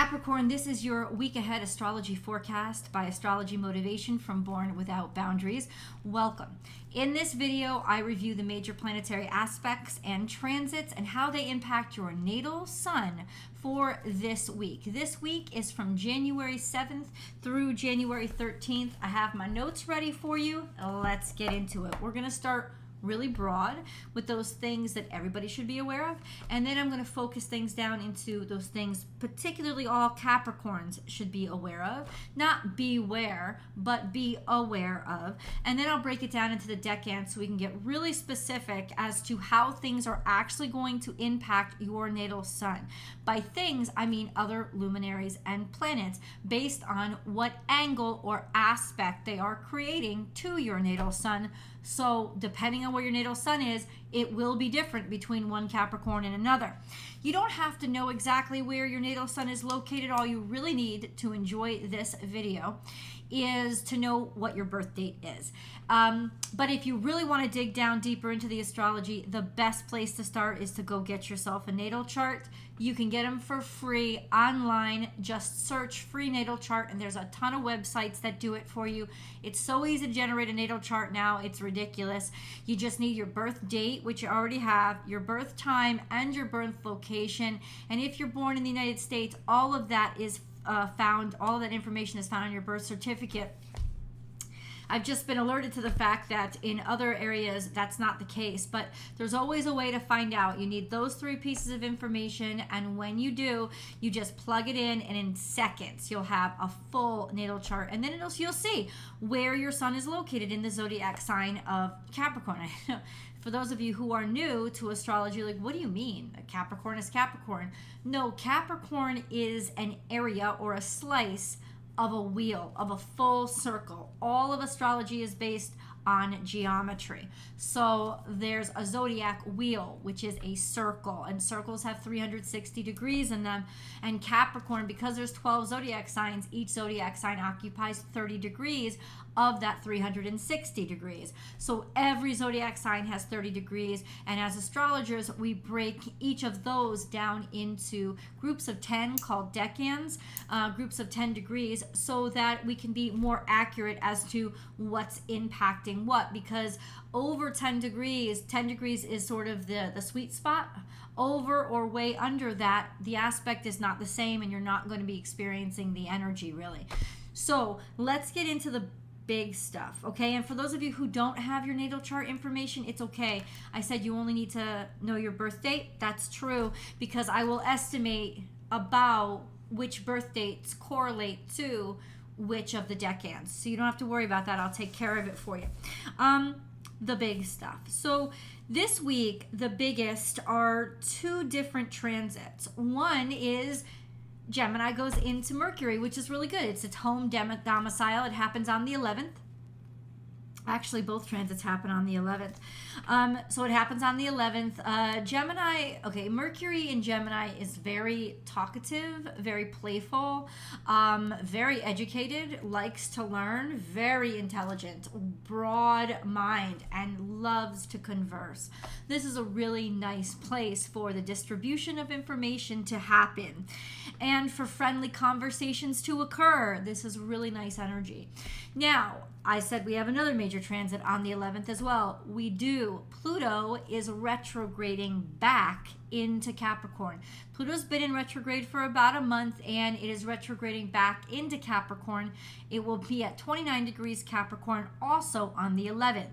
Capricorn, this is your week ahead astrology forecast by Astrology Motivation from Born Without Boundaries. Welcome. In this video, I review the major planetary aspects and transits and how they impact your natal sun for this week. This week is from January 7th through January 13th. I have my notes ready for you. Let's get into it. We're going to start really broad with those things that everybody should be aware of, and then I'm going to focus things down into those things particularly all Capricorns should be aware of, not beware, but be aware of. And then I'll break it down into the decans so we can get really specific as to how things are actually going to impact your natal sun. By things, I mean other luminaries and planets based on what angle or aspect they are creating to your natal sun. So depending on where your natal sun is, it will be different between one Capricorn and another. You don't have to know exactly where your natal sun is located. All you really need to enjoy this video is to know what your birth date is. But if you really want to dig down deeper into the astrology, the best place to start is to go get yourself a natal chart. You can get them for free online. Just search free natal chart, and there's a ton of websites that do it for you. It's so easy to generate a natal chart now, it's ridiculous. You just need your birth date, which you already have, your birth time, and your birth location. And if you're born in the United States, all of that is found, all of that information is found on your birth certificate. I've just been alerted to the fact that in other areas that's not the case, but there's always a way to find out. You need those three pieces of information, and when you do, you just plug it in, and in seconds you'll have a full natal chart, and then you'll see where your sun is located in the zodiac sign of Capricorn. For those of you who are new to astrology, like, what do you mean? Capricorn is Capricorn. No, Capricorn is an area or a slice of a wheel, of a full circle. All of astrology is based on geometry. So there's a zodiac wheel, which is a circle, and circles have 360 degrees in them. And Capricorn, because there's 12 zodiac signs, each zodiac sign occupies 30 degrees of that 360 degrees. So every zodiac sign has 30 degrees, and as astrologers, we break each of those down into groups of 10 called decans, groups of 10 degrees, so that we can be more accurate as to what's impacting what, because over 10 degrees is sort of the sweet spot. Over or way under that, the aspect is not the same, and you're not going to be experiencing the energy really. So let's get into the big stuff, okay? And for those of you who don't have your natal chart information, it's okay. I said you only need to know your birth date. That's true, because I will estimate about which birth dates correlate to which of the decans. So you don't have to worry about that. I'll take care of it for you. The big stuff. So this week, the biggest are two different transits. One is Gemini goes into Mercury, which is really good. It's its home domicile. It happens on the 11th. Actually, both transits happen on the 11th. So it happens on the 11th. Gemini, okay, Mercury in Gemini is very talkative, very playful, very educated, likes to learn, very intelligent, broad mind, and loves to converse. This is a really nice place for the distribution of information to happen and for friendly conversations to occur. This is really nice energy. Now, I said we have another major transit on the 11th as well. We do. Pluto is retrograding back into Capricorn. Pluto's been in retrograde for about a month, and it is retrograding back into Capricorn. It will be at 29 degrees Capricorn also on the 11th.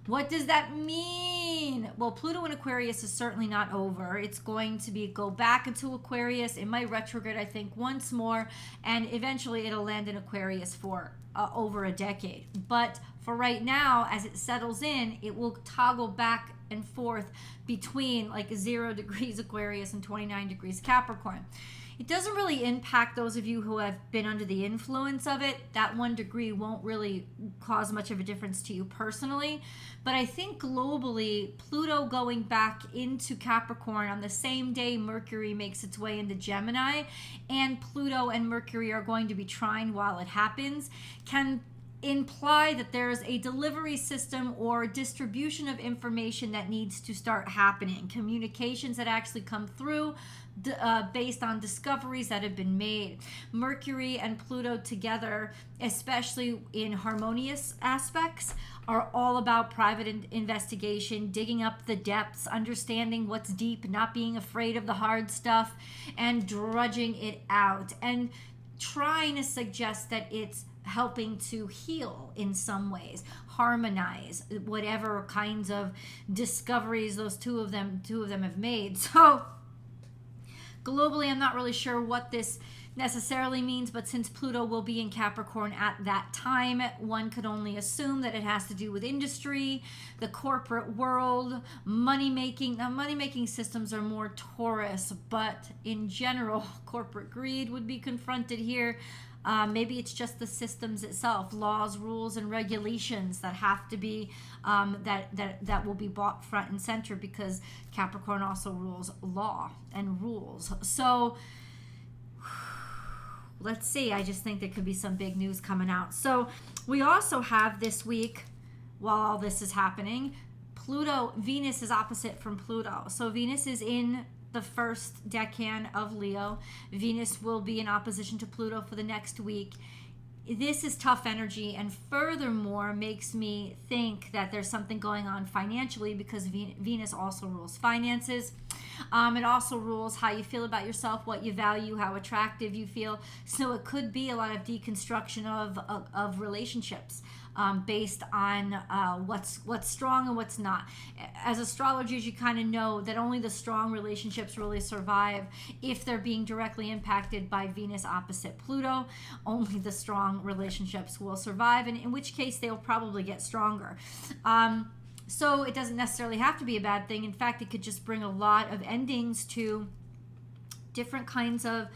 What does that mean? Well, Pluto in Aquarius is certainly not over. It's going to go back into Aquarius. It might retrograde, I think, once more, and eventually it'll land in Aquarius for over a decade. But for right now, as it settles in, it will toggle back and forth between like 0 degrees Aquarius and 29 degrees Capricorn. It doesn't really impact those of you who have been under the influence of it. That 1 degree won't really cause much of a difference to you personally. But I think globally, Pluto going back into Capricorn on the same day Mercury makes its way into Gemini, and Pluto and Mercury are going to be trine while it happens, can imply that there's a delivery system or distribution of information that needs to start happening. Communications that actually come through based on discoveries that have been made. Mercury and Pluto together, especially in harmonious aspects, are all about private investigation, digging up the depths, understanding what's deep, not being afraid of the hard stuff, and drudging it out. And trying to suggest that it's helping to heal in some ways, harmonize whatever kinds of discoveries those two of them have made. So globally, I'm not really sure what this necessarily means, but since Pluto will be in Capricorn at that time, one could only assume that it has to do with industry, the corporate world, money making. Now, money making systems are more Taurus, but in general, corporate greed would be confronted here. Maybe it's just the systems itself, laws, rules, and regulations that have to be that will be brought front and center, because Capricorn also rules law and rules. So let's see. I just think there could be some big news coming out. So we also have this week, while all this is happening, Venus is opposite from Pluto. So Venus is in the first decan of Leo. Venus will be in opposition to Pluto for the next week. This is tough energy, and furthermore makes me think that there's something going on financially, because Venus also rules finances. It also rules how you feel about yourself, what you value, how attractive you feel. So it could be a lot of deconstruction of relationships based on what's strong and what's not. As astrologers, you kind of know that only the strong relationships really survive if they're being directly impacted by Venus opposite Pluto. Only the strong relationships will survive, and in which case they'll probably get stronger. So it doesn't necessarily have to be a bad thing. In fact, it could just bring a lot of endings to different kinds of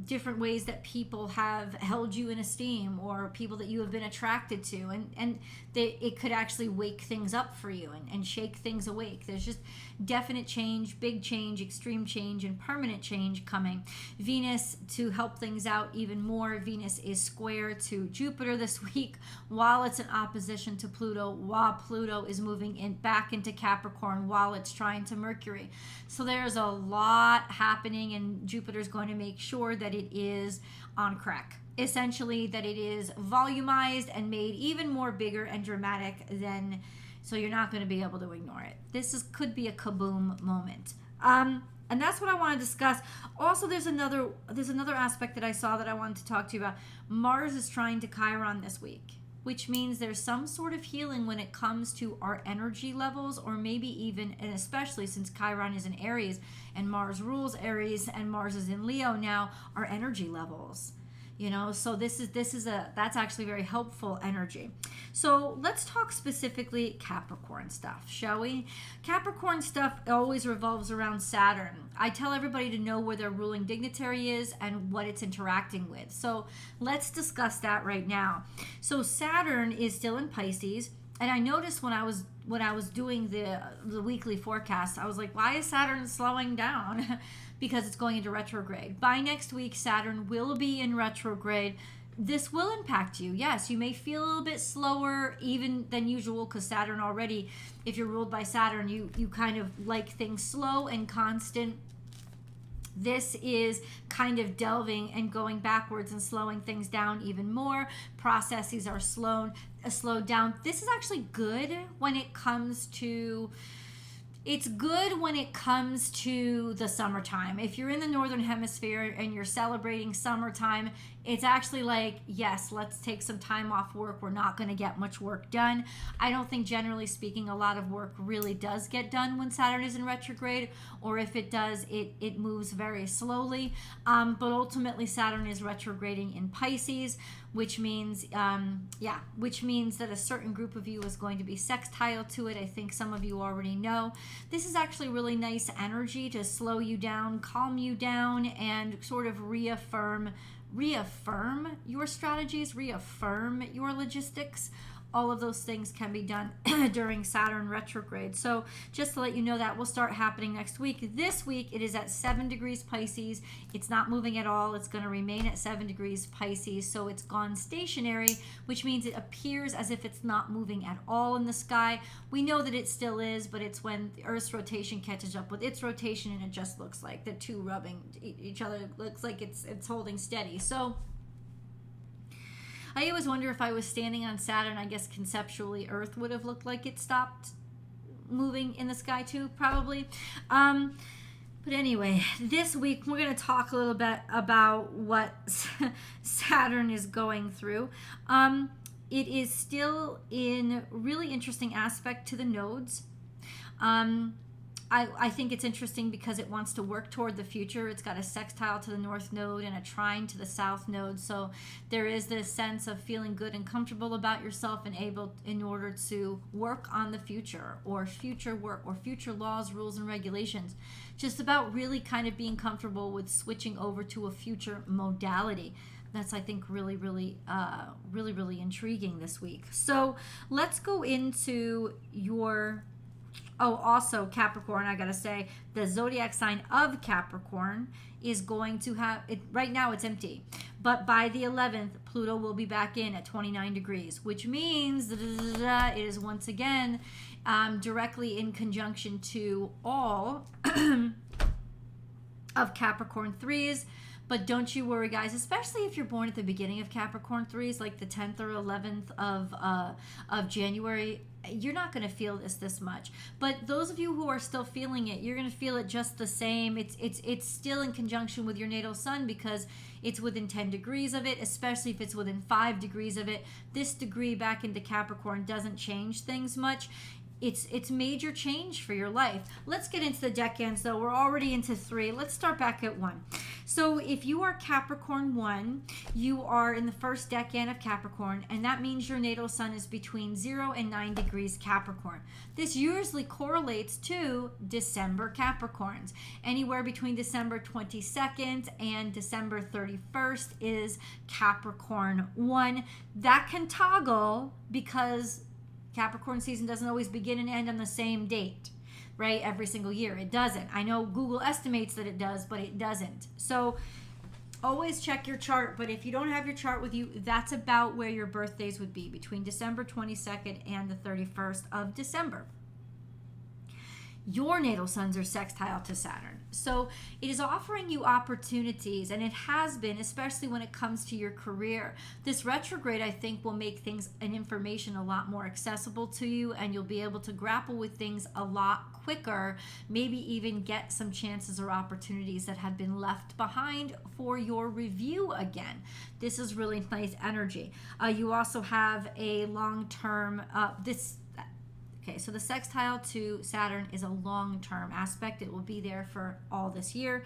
different ways that people have held you in esteem, or people that you have been attracted to, and it could actually wake things up for you and shake things awake. There's just definite change, big change, extreme change, and permanent change coming. Venus, to help things out even more, Venus is square to Jupiter this week while it's in opposition to Pluto, while Pluto is moving back into Capricorn while it's trying to Mercury. So there's a lot happening, and Jupiter's going to make sure that it is on crack. Essentially, that it is volumized and made even more bigger and dramatic than, so you're not going to be able to ignore it. Could be a kaboom moment. And that's what I want to discuss. Also, there's another aspect that I saw that I wanted to talk to you about. Mars is trying to Chiron this week, which means there's some sort of healing when it comes to our energy levels, or maybe even, and especially since Chiron is in Aries and Mars rules Aries and Mars is in Leo now, our energy levels. So that's actually very helpful energy. So let's talk specifically Capricorn stuff, shall we? Capricorn stuff always revolves around Saturn. I tell everybody to know where their ruling dignitary is and what it's interacting with. So let's discuss that right now. So Saturn is still in Pisces, and I noticed when I was doing the weekly forecast, I was like, why is Saturn slowing down? Because it's going into retrograde. By next week, Saturn will be in retrograde. This will impact you. Yes, you may feel a little bit slower even than usual, because Saturn already, if you're ruled by Saturn, you kind of like things slow and constant. This is kind of delving and going backwards and slowing things down even more. Processes are slowed down. This is actually good when it comes to... It's good when it comes to the summertime. If you're in the Northern Hemisphere and you're celebrating summertime, it's actually like, yes, let's take some time off work. We're not going to get much work done. I don't think, generally speaking, a lot of work really does get done when Saturn is in retrograde, or if it does, it moves very slowly. But ultimately, Saturn is retrograding in Pisces, which means that a certain group of you is going to be sextile to it. I think some of you already know. This is actually really nice energy to slow you down, calm you down, and sort of reaffirm your strategies, reaffirm your logistics. All of those things can be done during Saturn retrograde. So just to let you know, that will start happening next week. This week it is at 7 degrees Pisces. It's not moving at all. It's going to remain at 7 degrees Pisces. So it's gone stationary, which means it appears as if it's not moving at all in the sky. We know that it still is, but it's when the Earth's rotation catches up with its rotation, and it just looks like the two rubbing each other. It looks like it's holding steady. So I always wonder, if I was standing on Saturn, I guess conceptually Earth would have looked like it stopped moving in the sky too, probably. But anyway, this week we're going to talk a little bit about what Saturn is going through. It is still in really interesting aspect to the nodes. I think it's interesting because it wants to work toward the future. It's got a sextile to the north node and a trine to the south node. So there is this sense of feeling good and comfortable about yourself and able in order to work on the future, or future work, or future laws, rules, and regulations. Just about really kind of being comfortable with switching over to a future modality. That's, I think, really intriguing this week. So let's go into your... Oh, also Capricorn, I gotta say, the zodiac sign of Capricorn is going to have, right now it's empty, but by the 11th, Pluto will be back in at 29 degrees, which means it is once again directly in conjunction to all of Capricorn 3s. But don't you worry, guys, especially if you're born at the beginning of Capricorn 3s, like the 10th or 11th of January, you're not going to feel this much. But those of you who are still feeling it, you're going to feel it just the same. It's still in conjunction with your natal sun because it's within 10 degrees of it, especially if it's within 5 degrees of it. This degree back into Capricorn doesn't change things much. It's major change for your life. Let's get into the decans, though. We're already into 3. Let's start back at 1. So if you are Capricorn 1, you are in the first decan of Capricorn, and that means your natal sun is between 0 and 9 degrees Capricorn. This usually correlates to December Capricorns. Anywhere between December 22nd and December 31st is Capricorn 1. That can toggle because Capricorn season doesn't always begin and end on the same date, right? Every single year. It doesn't. I know Google estimates that it does, but it doesn't. So always check your chart. But if you don't have your chart with you, that's about where your birthdays would be, between December 22nd and the 31st of December. Your natal suns are sextile to Saturn. So it is offering you opportunities, and it has been, especially when it comes to your career. This retrograde, I think, will make things and information a lot more accessible to you, and you'll be able to grapple with things a lot quicker, maybe even get some chances or opportunities that had been left behind for your review again. This is really nice energy. You also have a long-term, okay, so the sextile to Saturn is a long-term aspect. It will be there for all this year.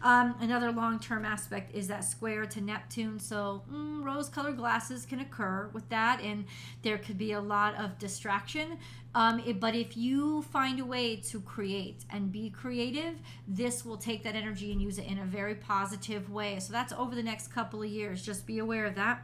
Another long-term aspect is that square to Neptune. So rose-colored glasses can occur with that, and there could be a lot of distraction. But if you find a way to create and be creative, this will take that energy and use it in a very positive way. So that's over the next couple of years. Just be aware of that.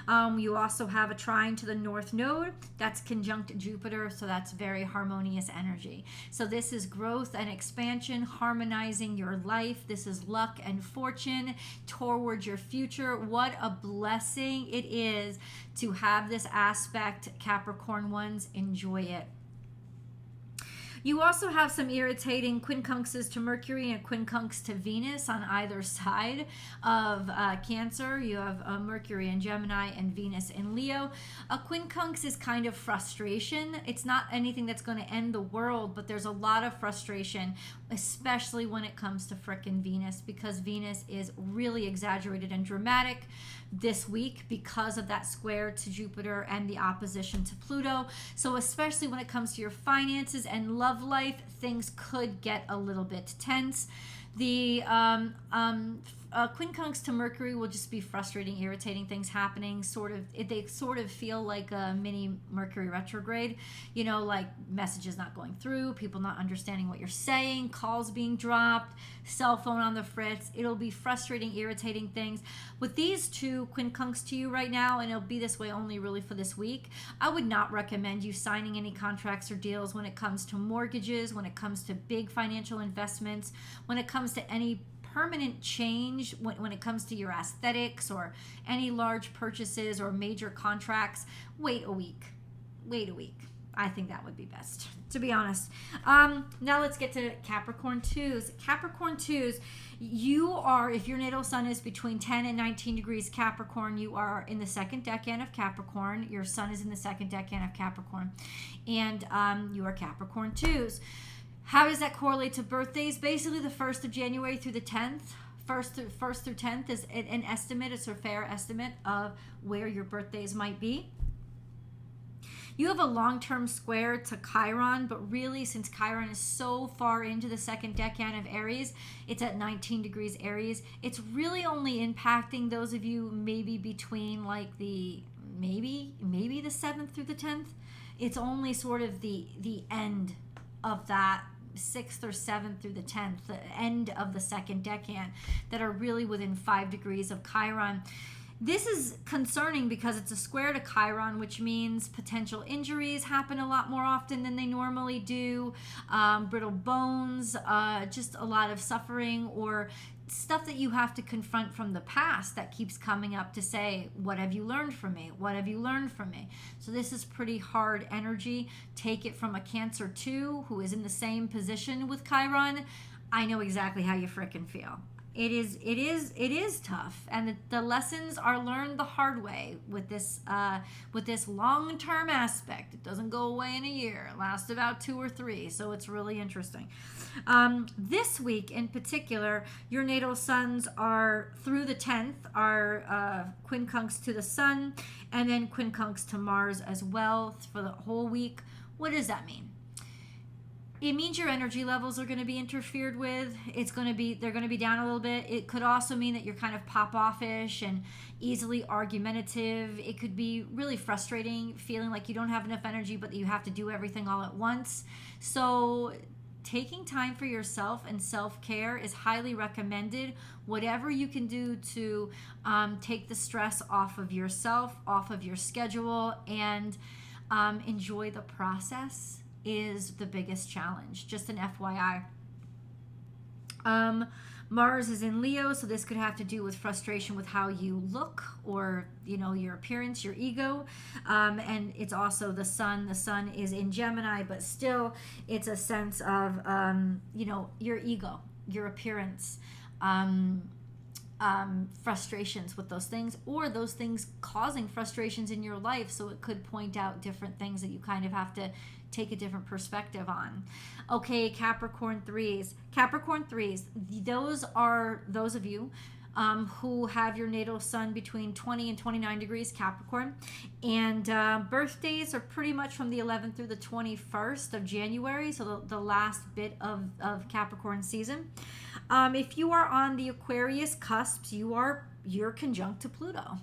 You also have a trine to the north node that's conjunct Jupiter, so that's very harmonious energy. So this is growth and expansion, harmonizing your life. This is luck and fortune towards your future. What a blessing it is to have this aspect, Capricorn ones. Enjoy it. You also have some irritating quincunxes to Mercury and quincunx to Venus on either side of Cancer. You have Mercury in Gemini and Venus in Leo. A quincunx is kind of frustration. It's not anything that's going to end the world, but there's a lot of frustration, especially when it comes to frickin' Venus, because Venus is really exaggerated and dramatic this week because of that square to Jupiter and the opposition to Pluto. So especially when it comes to your finances and love life, things could get a little bit tense. The quincunx to Mercury will just be frustrating, irritating things happening. They sort of feel like a mini Mercury retrograde. You know, like messages not going through, people not understanding what you're saying, calls being dropped, cell phone on the fritz. It'll be frustrating, irritating things. With these two quincunx to you right now, and it'll be this way only really for this week, I would not recommend you signing any contracts or deals when it comes to mortgages, when it comes to big financial investments, when it comes to any permanent change, when it comes to your aesthetics or any large purchases or major contracts. Wait a week. I think that would be best, to be honest. Now let's get to Capricorn 2s. Capricorn 2s, you are, if your natal sun is between 10 and 19 degrees Capricorn, you are in the second decan of Capricorn. Your sun is in the second decan of Capricorn. And you are Capricorn 2s. How does that correlate to birthdays? Basically, the 1st of January through the 10th. 1st through 10th is an estimate. It's a fair estimate of where your birthdays might be. You have a long-term square to Chiron, but really, since Chiron is so far into the second decan of Aries, it's at 19 degrees Aries. It's really only impacting those of you maybe between like the maybe the 7th through the 10th. It's only sort of the end of that 6th or 7th through the 10th, the end of the second decan, that are really within 5 degrees of Chiron. This is concerning because it's a square to Chiron, which means potential injuries happen a lot more often than they normally do, brittle bones, just a lot of suffering, or stuff that you have to confront from the past that keeps coming up to say, what have you learned from me? What have you learned from me? So this is pretty hard energy. Take it from a Cancer 2 who is in the same position with Chiron. I know exactly how you frickin' feel. It is tough, and the lessons are learned the hard way with this long-term aspect. It doesn't go away in a year. It lasts about 2 or 3, so it's really interesting. This week in particular, your natal suns are through the 10th are quincunx to the sun, and then quincunx to Mars as well for the whole week. What does that mean? It means your energy levels are going to be interfered with. They're going to be down a little bit. It could also mean that you're kind of pop-offish and easily argumentative. It could be really frustrating, feeling like you don't have enough energy, but that you have to do everything all at once. So taking time for yourself and self-care is highly recommended. Whatever you can do to take the stress off of yourself, off of your schedule, and enjoy the process is the biggest challenge. Just an FYI. Mars is in Leo, so this could have to do with frustration with how you look, or your appearance, your ego, and it's also the sun. The sun is in Gemini, but still it's a sense of your ego, your appearance, frustrations with those things, or those things causing frustrations in your life. So it could point out different things that you kind of have to take a different perspective on. Okay, Capricorn 3s. Capricorn 3s, those are those of you who have your natal sun between 20 and 29 degrees Capricorn, and birthdays are pretty much from the 11th through the 21st of January, so the last bit of Capricorn season. If you are on the Aquarius cusps, you're conjunct to Pluto,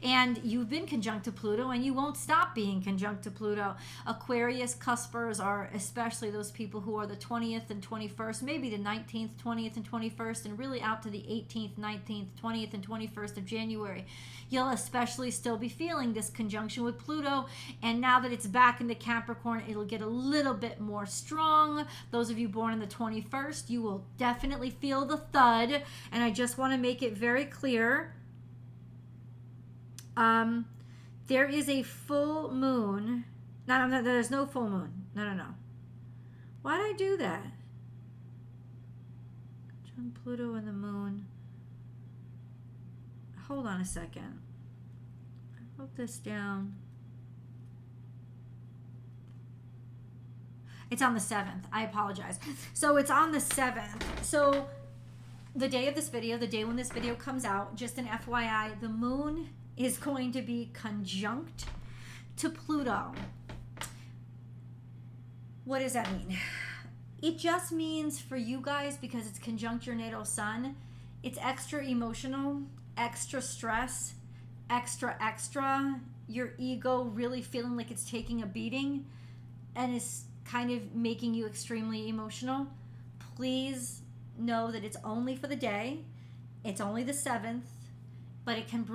and you've been conjunct to Pluto, and you won't stop being conjunct to Pluto. Aquarius cuspers are especially those people who are the 20th and 21st, maybe the 19th, 20th, and 21st, and really out to the 18th, 19th, 20th, and 21st of January. You'll especially still be feeling this conjunction with Pluto, and now that it's back into Capricorn, it'll get a little bit more strong. Those of you born on the 21st, you will definitely feel the thud, and I just want to make it very clear. There is a full moon. No, there's no full moon. No. Why did I do that? John, Pluto, and the moon. Hold on a second. I wrote this down. It's on the 7th. I apologize. So it's on the 7th. So the day of this video, the day when this video comes out, just an FYI, the moon is going to be conjunct to Pluto. What does that mean? It just means for you guys, because it's conjunct your natal sun, It's extra emotional, extra stress, extra, your ego really feeling like it's taking a beating and is kind of making you extremely emotional. Please know that it's only for the day. It's only the 7th, but it can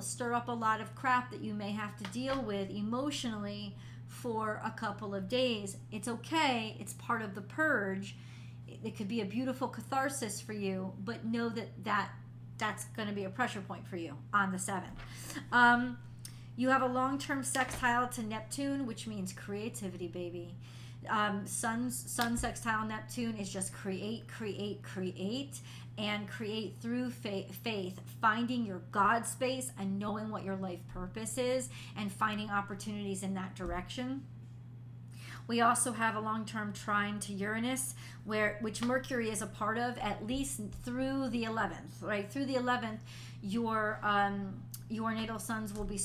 stir up a lot of crap that you may have to deal with emotionally for a couple of days. It's okay. It's part of the purge. It could be a beautiful catharsis for you, but know that's going to be a pressure point for you on the 7th. You have a long-term sextile to Neptune, which means creativity, baby. Sun sextile Neptune is just create, and create through faith, finding your God space and knowing what your life purpose is and finding opportunities in that direction. We also have a long-term trine to Uranus, which Mercury is a part of, at least through the 11th, right? Through the 11th, your natal suns will be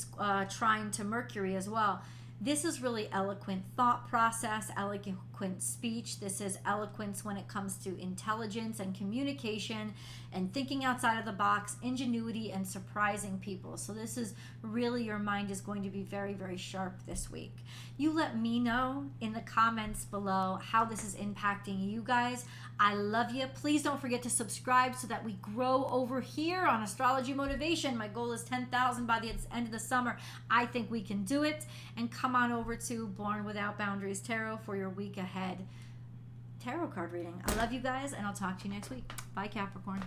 trine to Mercury as well. This is really eloquent thought process, eloquent speech. This is eloquence when it comes to intelligence and communication and thinking outside of the box, ingenuity, and surprising people. So this is really, your mind is going to be very, very sharp this week. You let me know in the comments below how this is impacting you guys. I love you. Please don't forget to subscribe so that we grow over here on Astrology Motivation. My goal is 10,000 by the end of the summer. I think we can do it. And come on over to Born Without Boundaries Tarot for your week ahead tarot card reading. I love you guys, and I'll talk to you next week. Bye, Capricorn.